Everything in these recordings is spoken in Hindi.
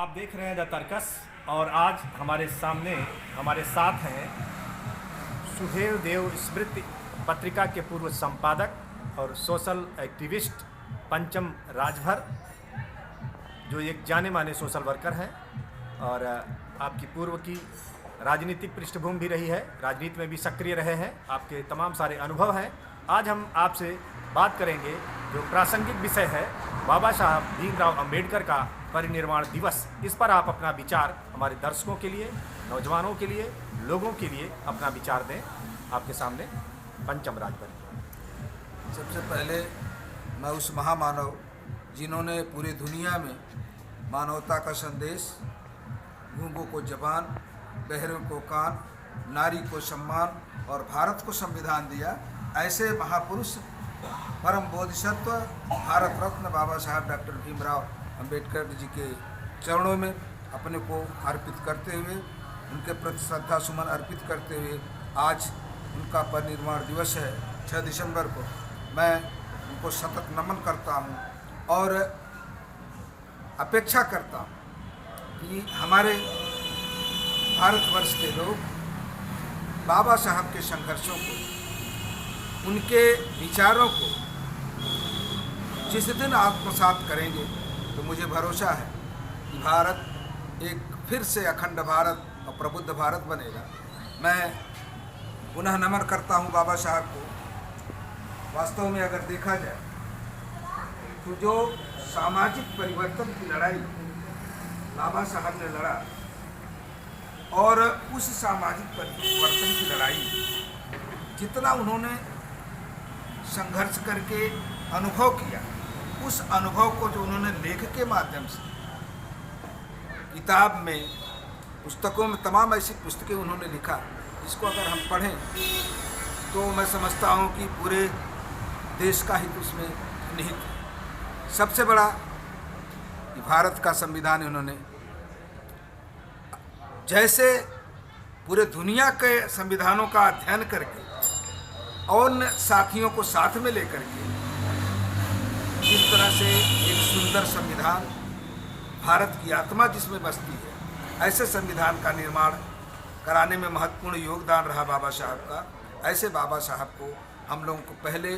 आप देख रहे हैं द तर्कस और आज हमारे सामने हमारे साथ हैं सुहेल देव स्मृति पत्रिका के पूर्व संपादक और सोशल एक्टिविस्ट पंचम राजभर, जो एक जाने माने सोशल वर्कर हैं और आपकी पूर्व की राजनीतिक पृष्ठभूमि भी रही है, राजनीति में भी सक्रिय रहे हैं, आपके तमाम सारे अनुभव हैं। आज हम आपसे बात करेंगे जो प्रासंगिक विषय है बाबा साहब भीमराव अंबेडकर का परिनिर्वाण दिवस। इस पर आप अपना विचार हमारे दर्शकों के लिए, नौजवानों के लिए, लोगों के लिए अपना विचार दें। आपके सामने पंचम राजभर। सबसे पहले मैं उस महामानव जिन्होंने पूरी दुनिया में मानवता का संदेश, गूंगों को जबान, बहरों को कान, नारी को सम्मान और भारत को संविधान दिया, ऐसे महापुरुष परम बोधिसत्व भारत रत्न बाबा साहब डॉक्टर भीमराव अंबेडकर जी के चरणों में अपने को अर्पित करते हुए, उनके प्रति श्रद्धा सुमन अर्पित करते हुए आज उनका परिनिर्वाण दिवस है 6 दिसंबर को, मैं उनको सतत नमन करता हूँ और अपेक्षा करता हूँ कि हमारे भारतवर्ष के लोग बाबा साहब के संघर्षों को, उनके विचारों को जिस दिन आत्मसात करेंगे तो मुझे भरोसा है कि भारत एक फिर से अखंड भारत और प्रबुद्ध भारत बनेगा। मैं पुनः नमन करता हूं बाबा साहब को। वास्तव में अगर देखा जाए तो जो सामाजिक परिवर्तन की लड़ाई बाबा साहब ने लड़ा और उस सामाजिक परिवर्तन की लड़ाई जितना उन्होंने संघर्ष करके अनुभव किया, उस अनुभव को जो उन्होंने लेख के माध्यम से, किताब में, पुस्तकों में, तमाम ऐसी पुस्तकें उन्होंने लिखा, जिसको अगर हम पढ़ें तो मैं समझता हूँ कि पूरे देश का हित उसमें निहित है। सबसे बड़ा कि भारत का संविधान उन्होंने जैसे पूरे दुनिया के संविधानों का अध्ययन करके और साथियों को साथ में लेकर के जिस तरह से एक सुंदर संविधान, भारत की आत्मा जिसमें बसती है, ऐसे संविधान का निर्माण कराने में महत्वपूर्ण योगदान रहा बाबा साहब का। ऐसे बाबा साहब को हम लोगों को पहले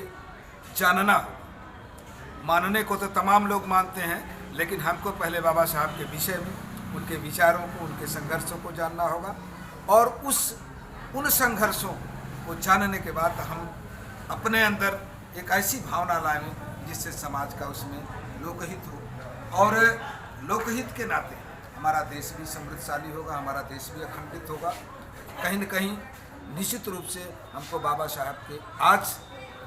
जानना होगा। मानने को तो तमाम लोग मानते हैं, लेकिन हमको पहले बाबा साहब के विषय में, उनके विचारों को, उनके संघर्षों को जानना होगा और उन संघर्षों को जानने के बाद हम अपने अंदर एक ऐसी भावना लाएं जिससे समाज का उसमें लोकहित हो और लोकहित के नाते हमारा देश भी समृद्धशाली होगा, हमारा देश भी अखंडित होगा। कहीं न कहीं निश्चित रूप से हमको बाबा साहब के आज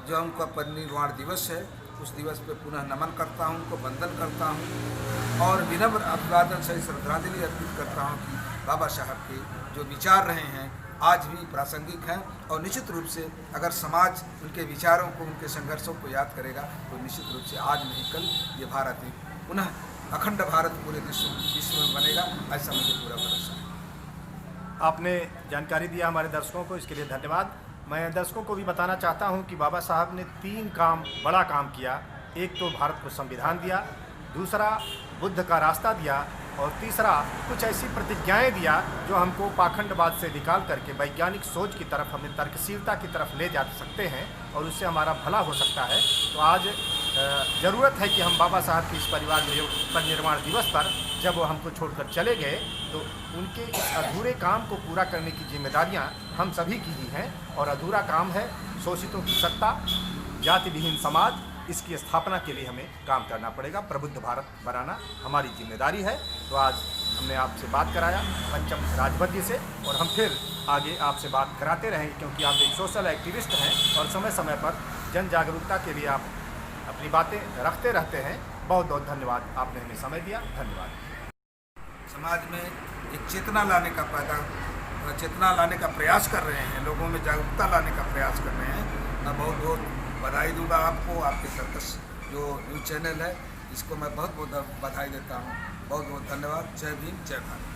जो उनका परिनिर्वाण दिवस है, उस दिवस पे पुनः नमन करता हूं, उनको वंदन करता हूं और विनम्र अभिवादन से श्रद्धांजलि अर्पित करता हूं कि बाबा साहब के जो विचार रहे हैं आज भी प्रासंगिक हैं और निश्चित रूप से अगर समाज उनके विचारों को, उनके संघर्षों को याद करेगा तो निश्चित रूप से आज नहीं कल ये भारत ही पुनः अखंड भारत पूरे विश्व में बनेगा, ऐसा मुझे पूरा भरोसा है। आपने जानकारी दिया हमारे दर्शकों को, इसके लिए धन्यवाद। मैं दर्शकों को भी बताना चाहता हूं कि बाबा साहब ने 3 बड़ा काम किया। एक तो भारत को संविधान दिया, दूसरा बुद्ध का रास्ता दिया और तीसरा कुछ ऐसी प्रतिज्ञाएं दिया जो हमको पाखंडवाद से निकाल करके वैज्ञानिक सोच की तरफ, हमें तर्कशीलता की तरफ ले जा सकते हैं और उससे हमारा भला हो सकता है। तो आज ज़रूरत है कि हम बाबा साहब के इस परिनिर्वाण दिवस पर जब वो हमको छोड़कर चले गए तो उनके इस अधूरे काम को पूरा करने की जिम्मेदारियां हम सभी की ही हैं और अधूरा काम है शोषितों की सत्ता, जाति विहीन समाज, इसकी स्थापना के लिए हमें काम करना पड़ेगा। प्रबुद्ध भारत बनाना हमारी जिम्मेदारी है। तो आज हमने आपसे बात कराया पंचम राजभर जी से और हम फिर आगे आपसे बात कराते रहेंगे, क्योंकि आप एक सोशल एक्टिविस्ट हैं और समय समय पर जन जागरूकता के लिए आप अपनी बातें रखते रहते हैं। बहुत बहुत धन्यवाद, आपने हमें समय दिया। धन्यवाद। समाज में एक चेतना लाने का प्रयास कर रहे हैं, लोगों में जागरूकता लाने का प्रयास कर रहे हैं। मैं बहुत बहुत बधाई दूंगा आपको, आपके तर्कस जो न्यूज़ चैनल है इसको मैं बहुत बहुत बधाई देता हूँ। बहुत बहुत धन्यवाद। जय भीम, जय भारत।